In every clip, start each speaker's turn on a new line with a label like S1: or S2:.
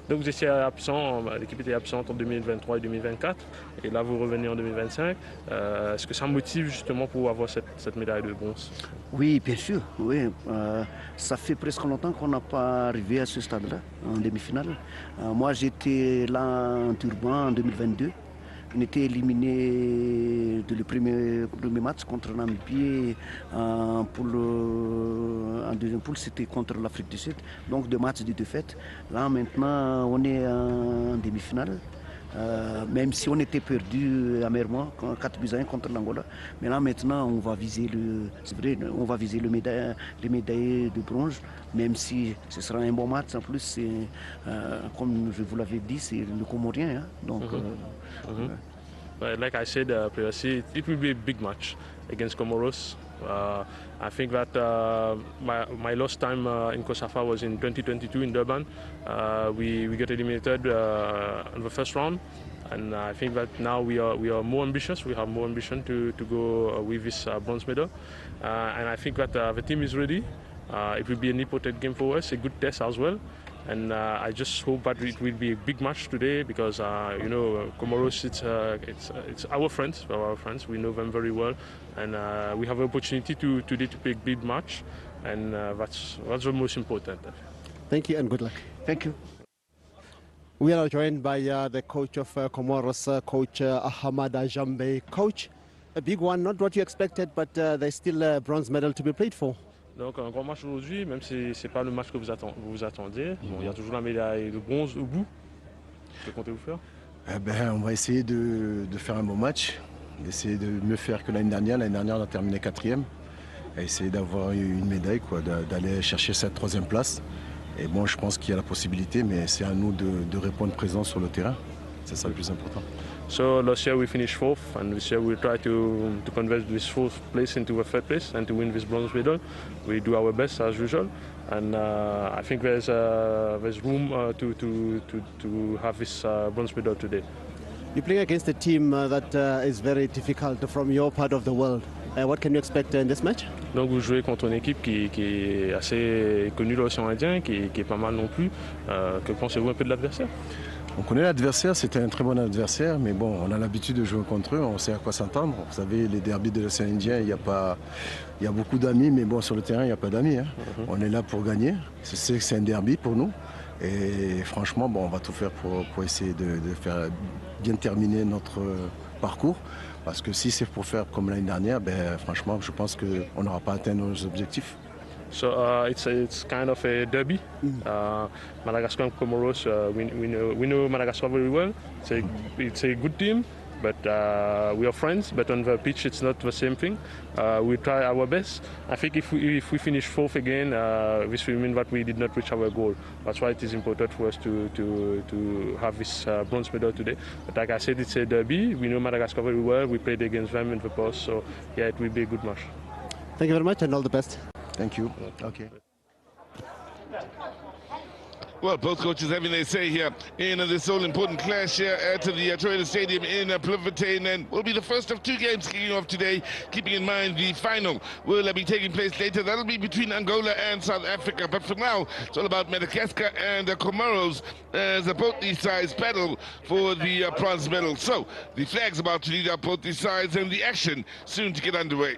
S1: Donc vous étiez absent, l'équipe était absente en 2023 et 2024, et là vous revenez en 2025. Est-ce que ça motive justement pour avoir cette médaille de bronze?
S2: Oui, bien sûr. Oui, ça fait presque longtemps qu'on n'a pas arrivé à ce stade-là, en demi-finale. Moi, j'étais là en Turban en 2022. On était éliminé de le premier match contre la Namibie. En deuxième poule, c'était contre l'Afrique du Sud. Donc, 2 matchs de défaite. Là, maintenant, on est en demi-finale. Même si on était perdu amèrement, 4-1 contre l'Angola. Mais là maintenant, on va viser on va viser les médailles de bronze, même si ce sera un bon match. En plus, comme je vous l'avais dit, c'est le Comorien. Hein, donc,
S1: Like I said previously, it will be a big match against Comoros. I think that my last time in COSAFA was in 2022 in Durban. We got eliminated in the first round, and I think that now we are more ambitious. We have more ambition to go with this bronze medal, and I think that the team is ready. It will be an important game for us, a good test as well. And I just hope that it will be a big match today because Comoros, it's our friends. We know them very well, and we have an opportunity today to play a big match, and that's the most important.
S3: Thank you and good luck.
S2: Thank you.
S3: We are joined by the coach of Comoros, Coach Ahmada Jambe. Coach, a big one, not what you expected, but there's still a bronze medal to be played for.
S1: Donc un grand match aujourd'hui, même si ce n'est pas le match que vous attendiez. Bon, il y a toujours la médaille de bronze au bout. Que comptez-vous faire?
S4: On va essayer de faire un bon match, d'essayer de mieux faire que l'année dernière. L'année dernière, on a terminé 4e. Et essayer d'avoir une médaille, d'aller chercher cette 3e place. Et bon, je pense qu'il y a la possibilité, mais c'est à nous de répondre présent sur le terrain. C'est ça le plus important.
S1: So last year we finished 4th, and this year we try to convert this 4th place into a 3rd place and to win this bronze medal. We do our best as usual, and I think there's room to have this bronze medal today.
S3: You're playing against a team that is very difficult from your part of the world. What can you expect in this match?
S1: Donc vous jouez contre une équipe qui est assez connue de l'océan Indien, qui est pas mal non plus. Que pensez-vous un peu de l'adversaire?
S4: On connaît l'adversaire, c'était un très bon adversaire, mais bon, on a l'habitude de jouer contre eux, on sait à quoi s'entendre. Vous savez, les derbys de l'océan Indien, il y a beaucoup d'amis, mais bon, sur le terrain, il n'y a pas d'amis. Hein. On est là pour gagner. C'est un derby pour nous. Et franchement, bon, on va tout faire pour essayer de faire bien terminer notre parcours. Parce que si c'est pour faire comme l'année dernière, franchement, je pense qu'on n'aura pas atteint nos objectifs.
S1: So it's kind of a derby. Madagascar and Comoros, we know Madagascar very well. It's a good team, but we are friends. But on the pitch, it's not the same thing. We try our best. I think if we finish 4th again, this will mean that we did not reach our goal. That's why it is important for us to have this bronze medal today. But like I said, it's a derby. We know Madagascar very well. We played against them in the past, so yeah, it will be a good match.
S3: Thank you very much and all the best.
S4: Thank you. Okay.
S5: Well, both coaches having their say here in this all-important clash here at the Toyota Stadium in Bloemfontein, and will be the first of 2 games kicking off today, keeping in mind the final will be taking place later. That'll be between Angola and South Africa, but for now, it's all about Madagascar and Comoros as both these sides battle for the bronze medal. So, the flag's about to lead up both these sides, and the action soon to get underway.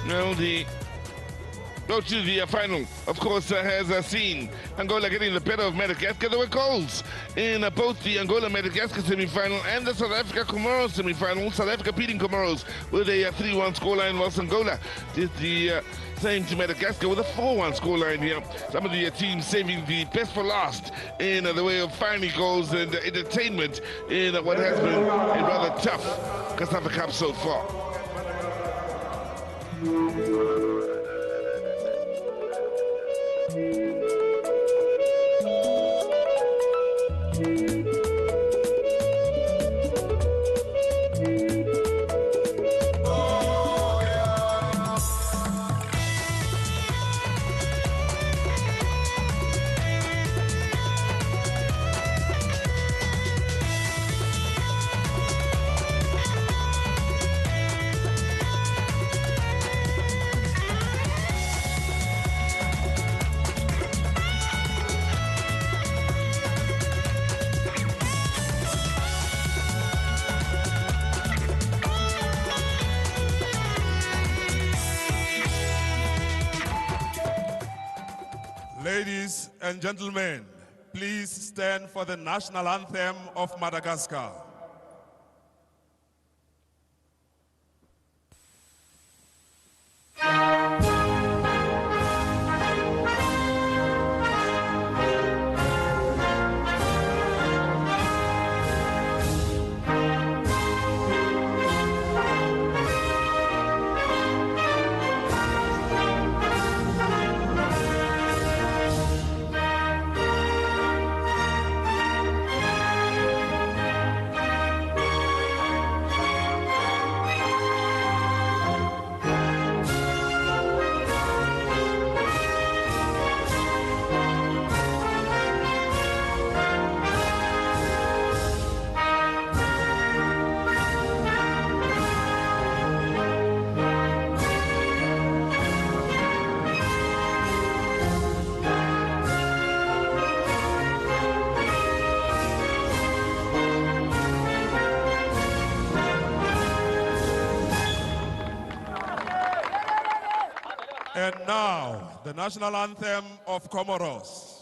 S5: Now the road to the final, of course, has seen Angola getting the better of Madagascar. There were goals in both the Angola-Madagascar semi-final and the South Africa-Comoros semi-final. South Africa beating Comoros with a 3-1 scoreline, whilst Angola did the same to Madagascar with a 4-1 scoreline here. Some of the teams saving the best for last in the way of finding goals and entertainment in what has been a rather tough COSAFA Cup so far.
S6: and gentlemen, please stand for the national anthem of Madagascar. And now, the national anthem of Comoros.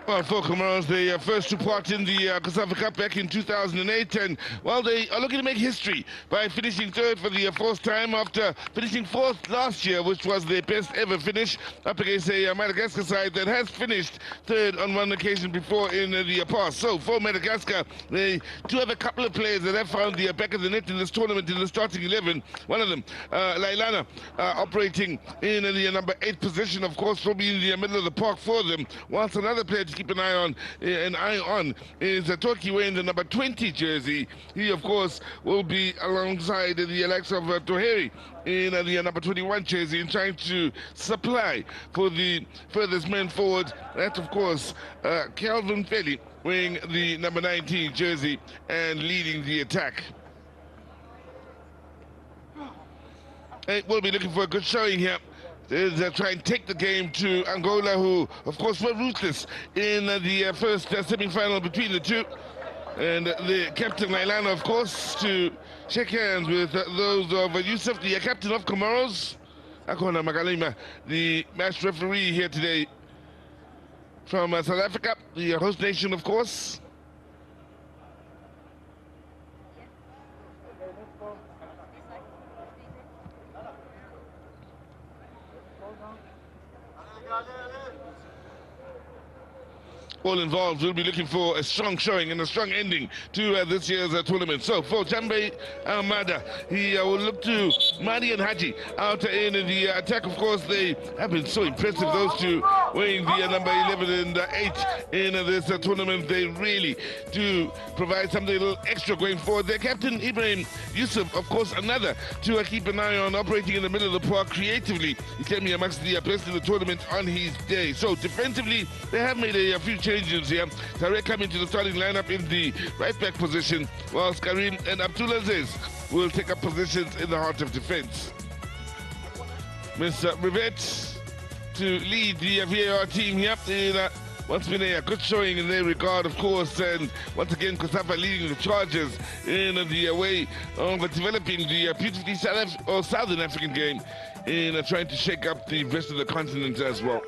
S5: Well, for Comoros, they first took part in the COSAFA Cup back in 2008, and well, they are looking to make history by finishing third for the fourth time after finishing fourth last year, which was their best ever finish up against a Madagascar side that has finished third on one occasion before in the past. So for Madagascar, they do have a couple of players that have found the back of the net in this tournament in the starting 11. One of them, Lailana, operating in the number 8 position, of course, probably in the middle of the park for them, whilst another player to keep an eye on is Toki wearing the number 20 jersey. He, of course, will be alongside the likes of Toheri in the number 21 jersey and trying to supply for the furthest man forward. That's, of course, Calvin Felly wearing the number 19 jersey and leading the attack. And we'll be looking for a good showing here. They'll try and take the game to Angola, who, of course, were ruthless in the first semi-final between the two. And the captain, Lailana, of course, to shake hands with those of Yusuf, the captain of Comoros. Akona Magalima, the match referee here today from South Africa, the host nation, of course. All involved will be looking for a strong showing and a strong ending to this year's tournament. So for Jambe Mada, he will look to Madi and Haji out in the attack. Of course, they have been so impressive, those two, wearing the number 11 and 8 in this tournament. They really do provide something a little extra going forward. Their captain, Ibrahim Yusuf, of course, another to keep an eye on, operating in the middle of the park creatively. He came here amongst the best of the tournament on his day. So defensively, they have made a few changes here. Tarek coming to the starting lineup in the right back position, whilst Karim and Abdulaziz will take up positions in the heart of defense. Mr. Rivet to lead the VAR team here in what's been a good showing in their regard, of course, and once again COSAFA leading the charges in the way of developing the beautifully Southern African game in trying to shake up the rest of the continent as well.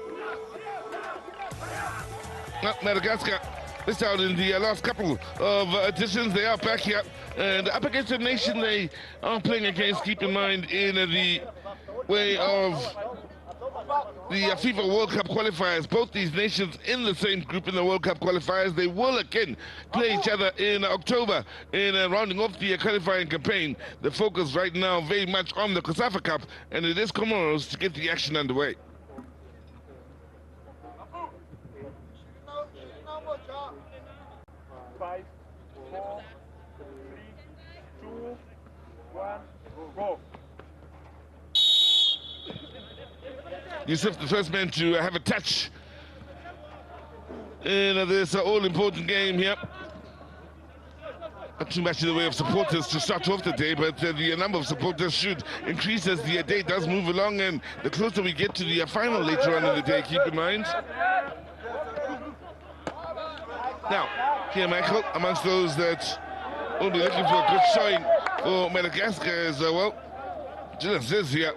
S5: Madagascar missed out in the last couple of editions. They are back here and up against a nation they are playing against, keep in mind, in the way of the FIFA World Cup qualifiers. Both these nations in the same group in the World Cup qualifiers. They will again play each other in October in rounding off the qualifying campaign. The focus right now very much on the COSAFA Cup, and it is Comoros to get the action underway.
S6: Five, 4, 3, 2, 1, go.
S5: Yusuf, the first man to have a touch in this all-important game here. Not too much in the way of supporters to start off the day, but the number of supporters should increase as the day does move along, and the closer we get to the final later on in the day, keep in mind. Now, here Michael, amongst those that will be looking for a good showing for Madagascar as well. Just this here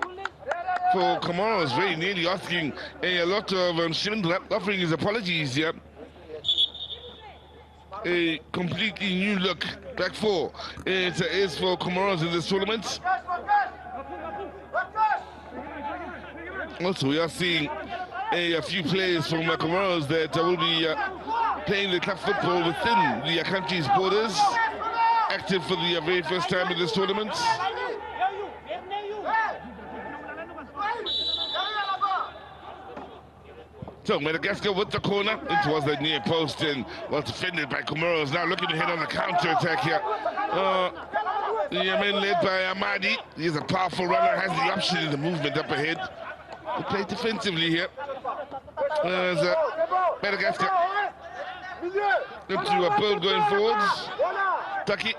S5: for Comoros, very nearly asking a lot of Shindler, offering his apologies here. A completely new look, back four. It is for Comoros in this tournament. Also, we are seeing a few players from Comoros that will be playing the club football within the country's borders, active for the very first time in this tournament. So Madagascar with the corner, it was the near post and was defended by Comoros. Now looking to hit on the counter-attack here. The man led by Amadi. He's a powerful runner, has the option in the movement up ahead. They play defensively here. As Madagascar into a build going forwards. Tucky.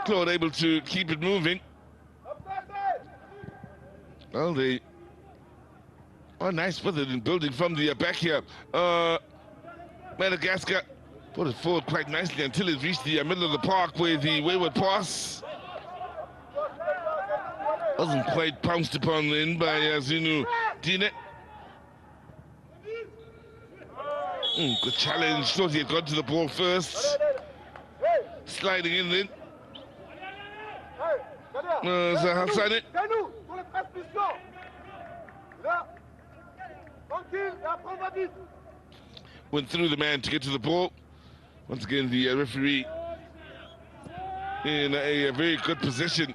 S5: Claude able to keep it moving. Well, they are nice with it in building from the back here. Madagascar put it forward quite nicely until it reached the middle of the park where the wayward pass wasn't quite pounced upon in by Zinu Dine. Good challenge. Thought he had got to the ball first. Sliding in then. Hassani. Went through the man to get to the ball. Once again, the referee in a very good position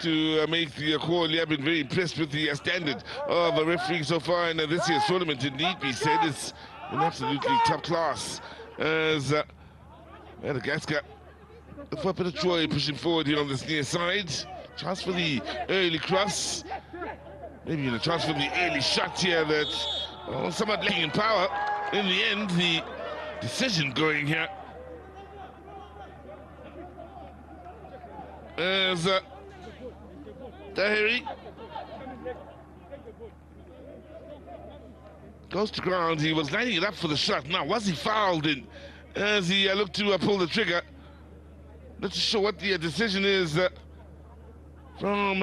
S5: to make the call. I've been very impressed with the standard of refereeing so far in this year's tournament. Indeed, we said it's an absolutely top class. As Madagascar, for a bit of Troy pushing forward here on this near side. Chance for the early cross. Maybe a chance for the early shot here that somewhat lacking in power. In the end, the decision going here. As Tahiri goes to ground. He was lining it up for the shot. Now, was he fouled in as he looked to pull the trigger? Not sure what the decision is from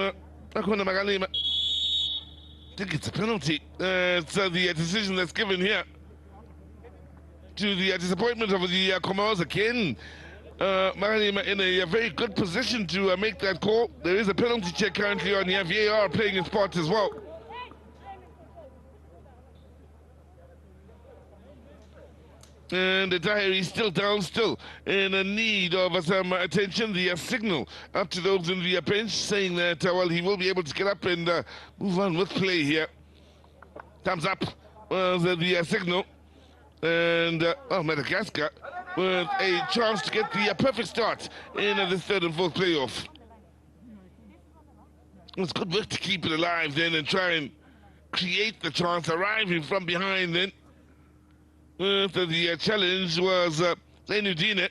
S5: Akuna Magalima. I think it's a penalty. It's the decision that's given here to the disappointment of the Comoros again. Magalima in a very good position to make that call. There is a penalty check currently on here. VAR playing its part as well. And the Tahiri is still down, still in need of some attention. The signal up to those in the bench saying that, well, he will be able to get up and move on with play here. Thumbs up was the signal. And, Madagascar with a chance to get the perfect start in this third and fourth playoff. It's good work to keep it alive then and try and create the chance, arriving from behind then. The challenge was Zainudine.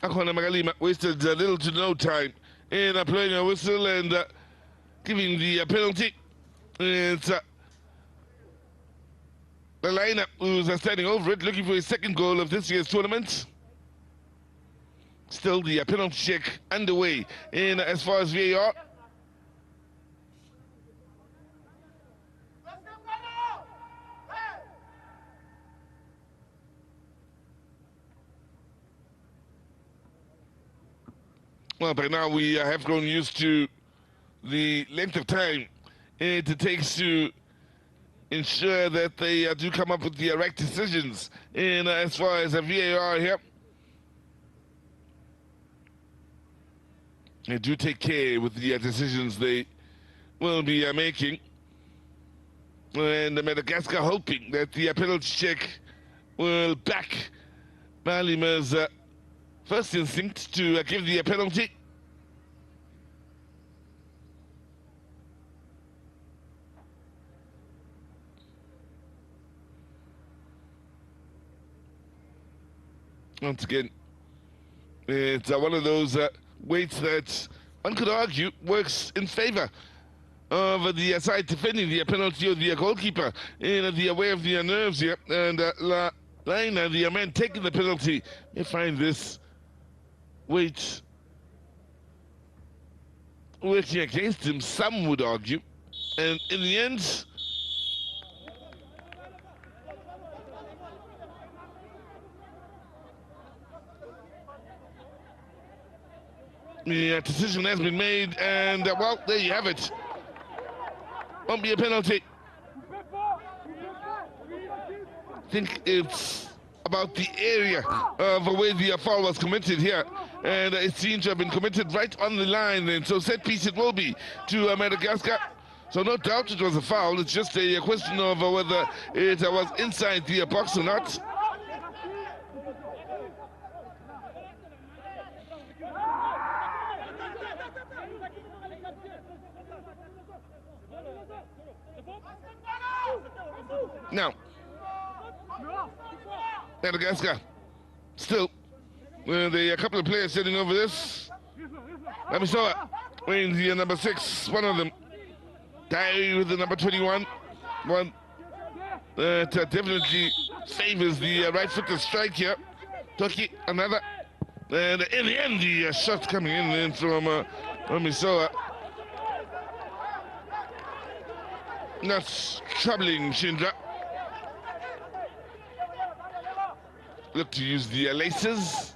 S5: Akwana Magalima wasted little to no time in blowing a whistle and giving the penalty. It's Lalaina who's standing over it, looking for his second goal of this year's tournament. Still the penalty check underway in as far as VAR. Well, by now we have grown used to the length of time it takes to ensure that they do come up with the right decisions in as far as a VAR here. They do take care with the decisions they will be making. And Madagascar hoping that the penalty check will back Malima's first instinct to give the penalty. Once again, it's one of those weights that one could argue works in favor of the side defending the penalty of the goalkeeper in the way of the nerves here. And Laina, the man taking the penalty, may find this weight working against him, some would argue. And in the end, the decision has been made, and well, there you have it. Won't be a penalty. I think it's about the area of where the foul was committed here, and it seems to have been committed right on the line, and so set piece it will be to Madagascar. So no doubt it was a foul. It's just a question of whether it was inside the box or not. Now, Madagascar still with a couple of players sitting over this. Let me saw it. Wearing the number 6, one of them. Diary with the number 21. One that definitely favors the right foot to strike here. Toki, another. And in the end, the shot coming in from Misoa. That's troubling Shindra. Look to use the laces.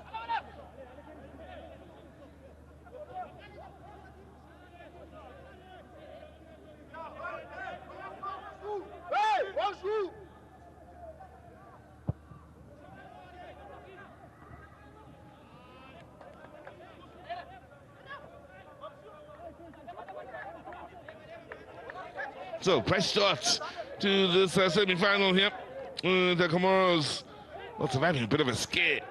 S5: So, fresh start to this semi-final here. The Comoros also having a bit of a scare.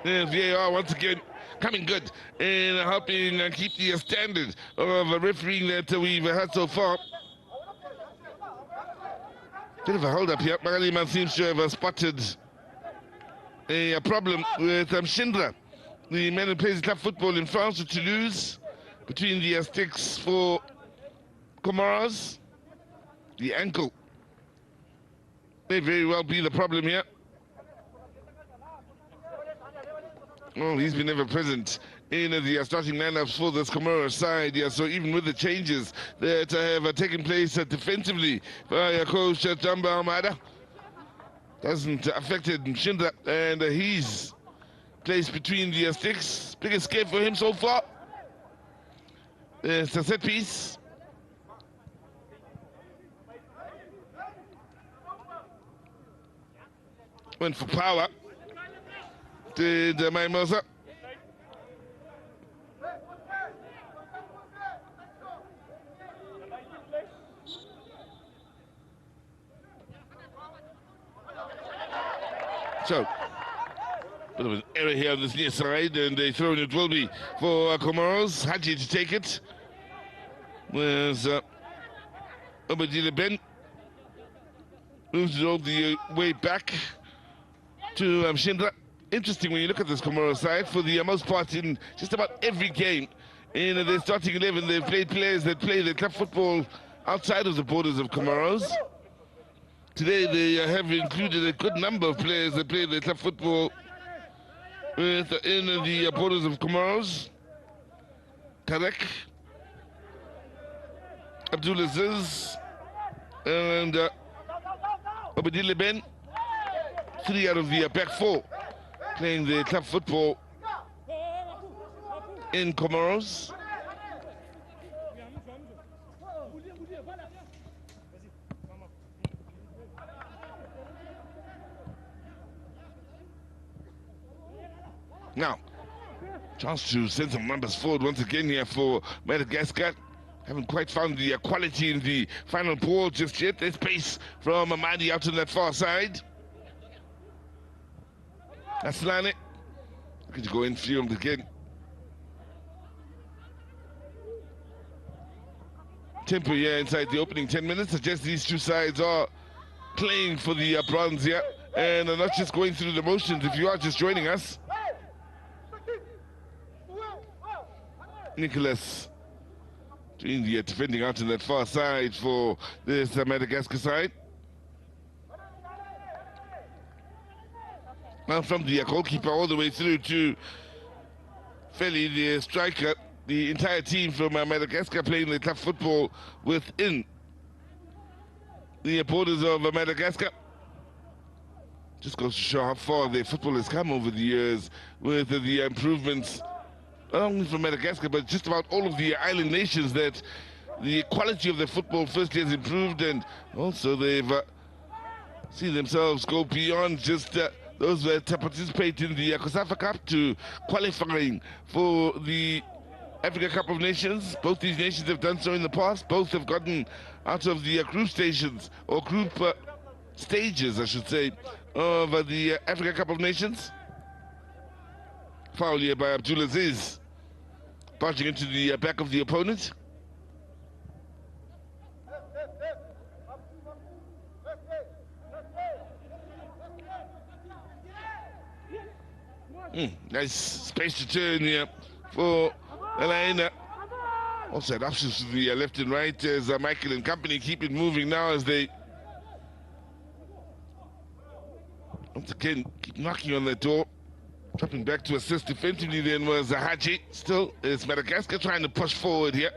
S5: VAR once again coming good in helping keep the standard of refereeing that we've had so far. Bit of a hold-up here. Magalima seems to have spotted a problem with Shindra, the man who plays club football in France with Toulouse, between the sticks for Comoros. The ankle may very well be the problem here. Well, he's been ever present in the starting lineups for this Comoros side. Yeah, so even with the changes that have taken place defensively by coach Jamba Almada, hasn't affected Shindra, and he's placed between the sticks. Big escape for him so far. It's a set piece. Went for power. Did Maimosa. So, bit of an error here on this near side, and a throw in it will be for Comoros. Haji to take it. Where's Obadila Ben? Moves it all the way back to Shindra. Interesting when you look at this Comoros side. For the most part, in just about every game in their starting 11, they've played players that play their club football outside of the borders of Comoros. Today they have included a good number of players that play their club football in the borders of Comoros. Tarek, Abdulaziz, and Obadile Ben. 3 out of the back 4 playing the club football in Comoros. Now, chance to send some numbers forward once again here for Madagascar. Haven't quite found the quality in the final ball just yet. There's pace from Amadi out on that far side. Aslane, looking to go in field again. Tempo here inside the opening 10 minutes suggests these two sides are playing for the bronze here and are not just going through the motions. If you are just joining us, Nicholas doing the defending out on that far side for this Madagascar side. Now from the goalkeeper all the way through to Feli, the striker, the entire team from Madagascar playing the club football within the borders of Madagascar. Just goes to show how far their football has come over the years with the improvements, not only from Madagascar, but just about all of the island nations, that the quality of their football firstly has improved, and also they've seen themselves go beyond just those that participate in the COSAFA Cup to qualifying for the Africa Cup of Nations. Both these nations have done so in the past. Both have gotten out of the group stations, or group stages, I should say, of the Africa Cup of Nations. Foul here by Abdulaziz, barging into the back of the opponent. Nice space to turn here for Elena. Offside options to the left and right as Michael and company keep it moving now as they once again keep knocking on the door. Dropping back to assist defensively then was Haji. Still is Madagascar trying to push forward here.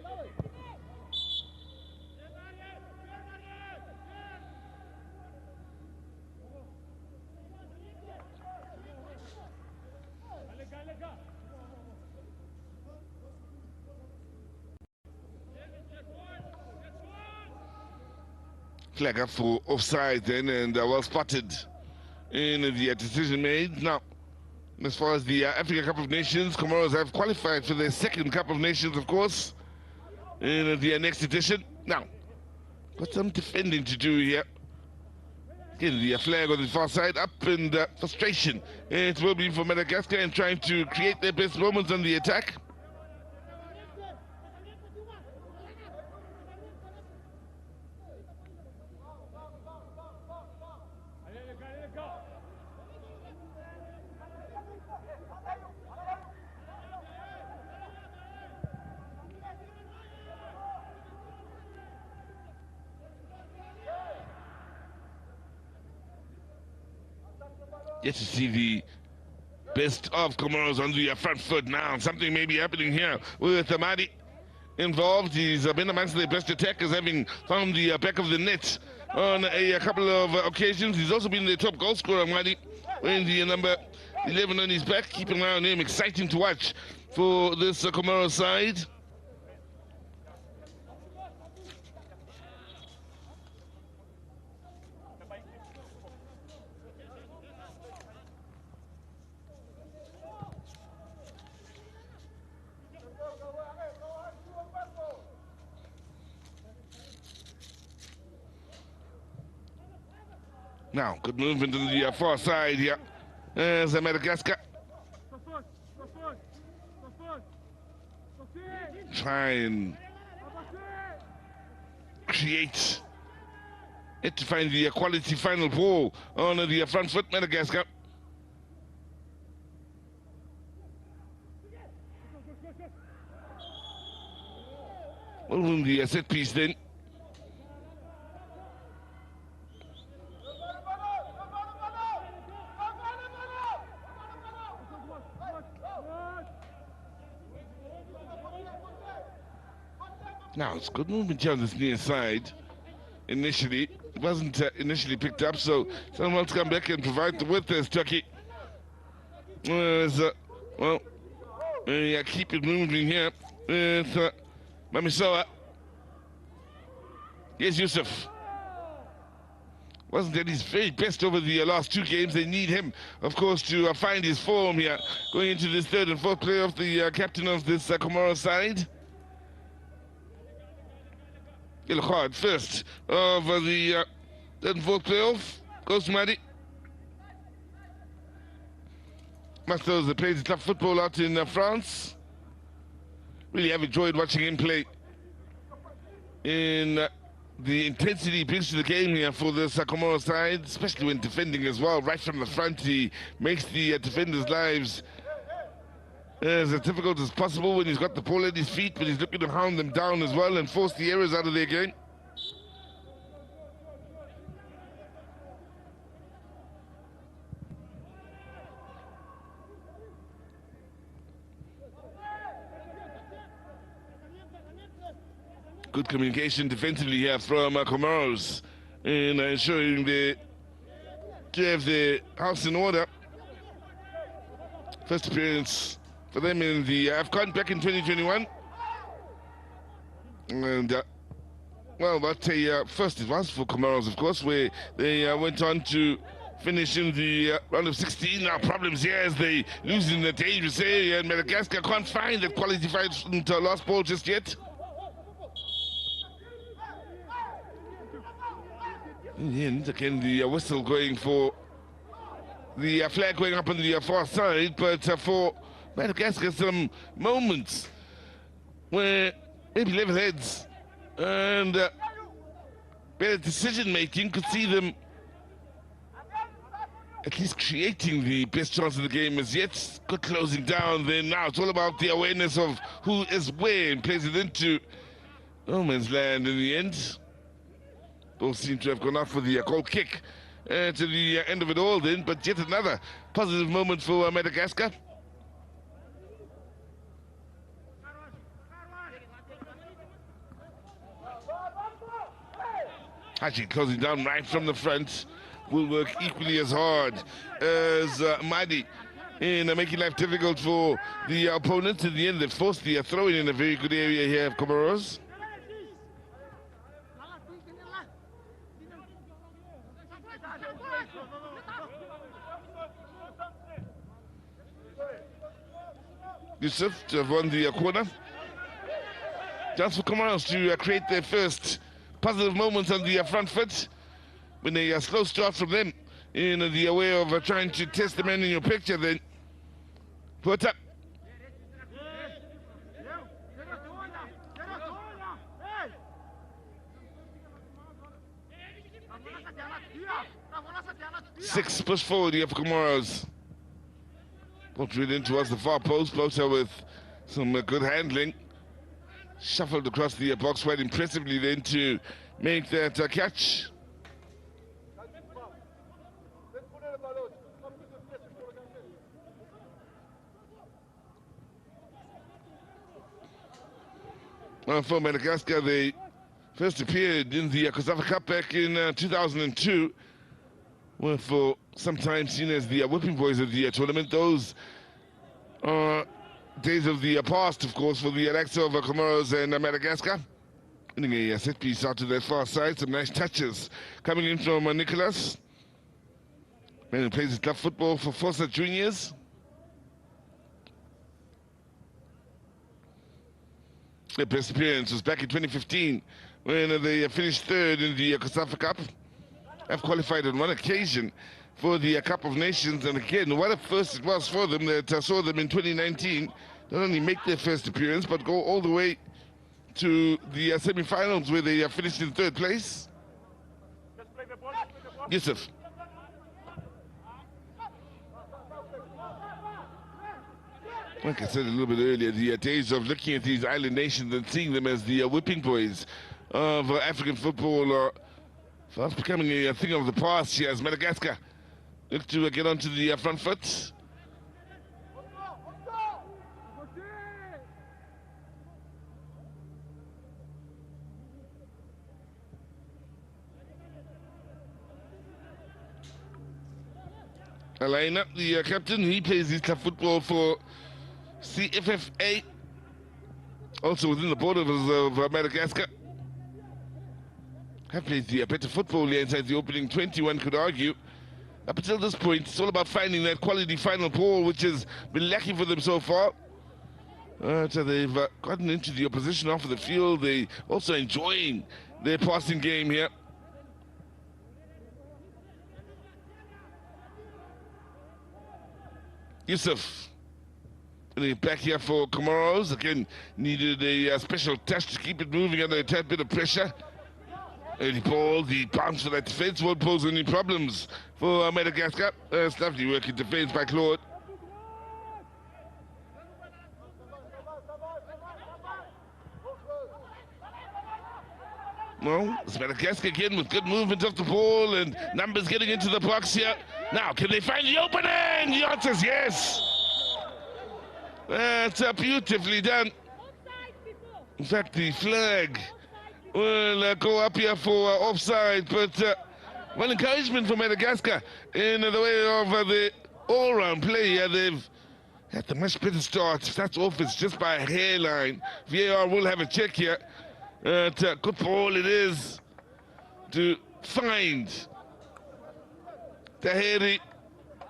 S5: Flag up for offside then, and well spotted in the decision made. Now, as far as the Africa Cup of Nations, Comoros have qualified for their second Cup of Nations, of course, in the next edition. Now, got some defending to do here. Again, the flag on the far side up, and frustration it will be for Madagascar in trying to create their best moments on the attack. Yet to see the best of Comoros on the front foot now. Something may be happening here with Amadi involved. He's been amongst their best attackers, having found the back of the net on a couple of occasions. He's also been the top goal scorer, Amadi, wearing the number 11 on his back. Keep an eye on him. Exciting to watch for this Comoros side. Now, good movement to the far side here. There's Madagascar. Try and create it to find the quality final ball on the front foot, Madagascar. Well, in the set piece then. Now, it's good movement here on this near side. Initially, it wasn't initially picked up, so someone else come back and provide the width as Turkey. Well, keep it moving here. It's Mamisoa. Here's Yusuf. Wasn't at his very best over the last two games. They need him, of course, to find his form here going into this third and fourth playoff. The captain of this Comoros side. He'll look hard first of the third and fourth playoff. Goes to Madi. Mastos that plays tough football out in France. Really have enjoyed watching him play. In the intensity he brings to the game here for the Comoros side, especially when defending as well. Right from the front, he makes the defenders' lives as difficult as possible when he's got the ball at his feet, but he's looking to hound them down as well and force the errors out of their game. Good communication defensively here from Comoros in ensuring they have the house in order. First appearance for them in the AFCON back in 2021. And, well, that's a first it was for Comoros, of course, where they went on to finish in the round of 16. Now problems here as they lose in the dangerous area, and Madagascar can't find that quality fight into last ball just yet. In the end, again, the whistle going for the flag going up on the far side, but for Madagascar, some moments where maybe level heads and better decision making could see them at least creating the best chance of the game as yet. Good closing down then. Now it's all about the awareness of who is where and plays it into no man's land in the end. Both seem to have gone out for the goal kick to the end of it all then, but yet another positive moment for Madagascar. Actually closing down right from the front will work equally as hard as Madi in making life difficult for the opponents. In the end, they forced the throw-in in a very good area here of Comoros. Yusuf to have won the corner. Just for Comoros to create their first positive moments on the front foot when a slow start from them in the way of trying to test the man in your picture then. Put up. Six push forward here for Comoros. Put it in towards the far post, Bloter with some good handling. Shuffled across the box quite impressively then to make that catch. Well, for Madagascar, they first appeared in the COSAFA Cup back in 2002. Were for some time seen as the whipping boys of the tournament. Those are days of the past, of course, for the likes of Comoros and Madagascar. Winning a set piece out to their far side. Some nice touches coming in from Nicholas. Man who plays his club football for Forza Juniors. Their best appearance was back in 2015 when they finished third in the COSAFA Cup. have qualified on one occasion for the Cup of Nations, and again, what a first it was for them that saw them in 2019 not only make their first appearance, but go all the way to the semi-finals where they finished in 3rd place. Yusuf. Like I said a little bit earlier, the days of looking at these island nations and seeing them as the whipping boys of African football are fast becoming a thing of the past here as Madagascar look to get onto the front foot. Alaina, the captain, he plays his club football for CFFA, also within the borders of Madagascar. Have played the better football here inside the opening 20, one could argue. Up until this point, it's all about finding that quality final ball, which has been lacking for them so far. So they've gotten into the opposition off of the field. They also enjoying their passing game here. Yusuf. Back here for Comoros. Again, needed a special touch to keep it moving under a tad bit of pressure. Early ball, the bounce for that defense won't pose any problems for Madagascar. It's lovely work in defense by Claude. Well, it's Madagascar again with good movement of the ball and numbers getting into the box here. Now, can they find the opening? The answer is yes. That's beautifully done. In fact, the flag will go up here for offside, but one encouragement for Madagascar in the way of the all-round play here. They've had a much better start. If that's off, it's just by a hairline. VAR will have a check here. Good ball it is to find Tahiri.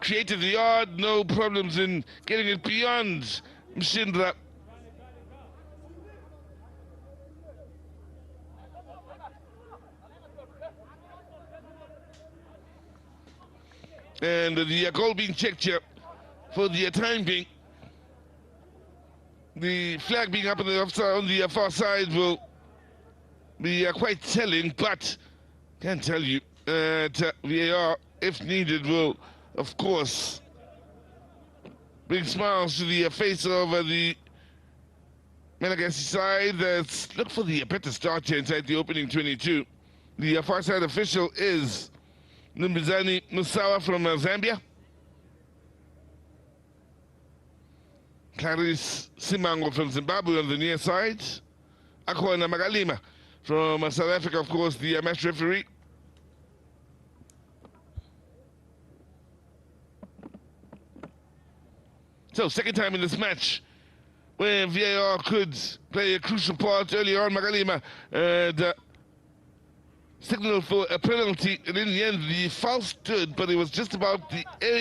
S5: Created the yard, no problems in getting it beyond Mshindra. And the goal being checked here for the time being. The flag being up on the offside, on the far side will be quite telling, but can't tell you that VAR, if needed, will of course bring smiles to the face of the Madagascar side. Let's look for the better start here inside the opening 22. The far side official is Nimbizani Musawa from Zambia. Clarice Simango from Zimbabwe on the near side. Akwana Magalima from South Africa, of course, the match referee. So, second time in this match where VAR could play a crucial part. Earlier on, Magalima signaled for a penalty, and in the end, the foul stood, but it was just about the area